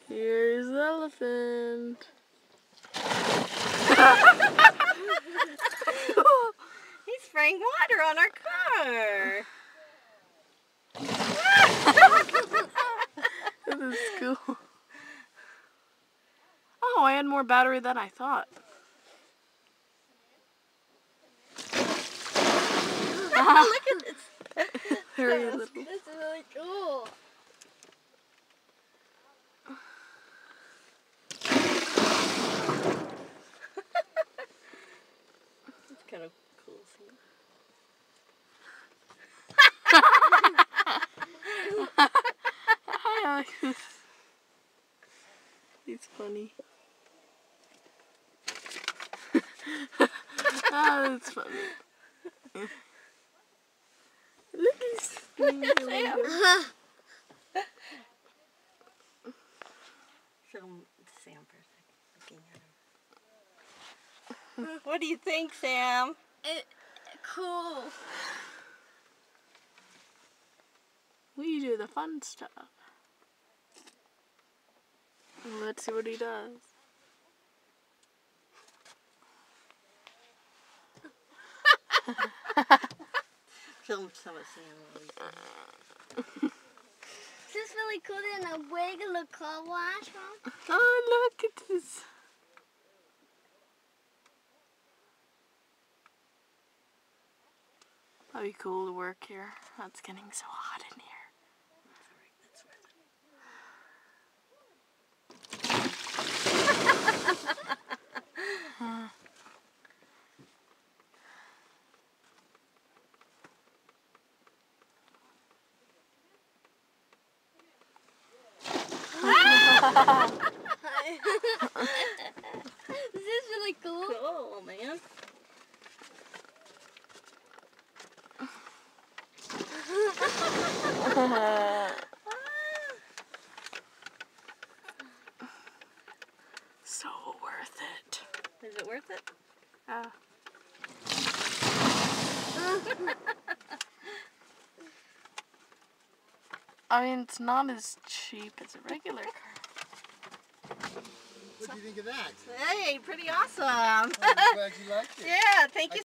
Here's the elephant. He's spraying water on our car. This is cool. Oh, I had more battery than I thought. Look at this. Very little. This is really cool. It's kind of cool. I like this. He's funny. Oh, that's funny. Look at Sam. Film Sam for a second. Looking at him. What do you think, Sam? Cool. We do the fun stuff. Let's see what he does. Film some of Sam. Is this really cool in a regular car wash, Mom? Oh, look at this. That'd be cool to work here. It's getting so hot in here. This is really cool. Cool, man. So worth it. Is it worth it? I mean, it's not as cheap as a regular car. What do you think of that? Hey, pretty awesome. I'm glad you liked it. Yeah, thank you.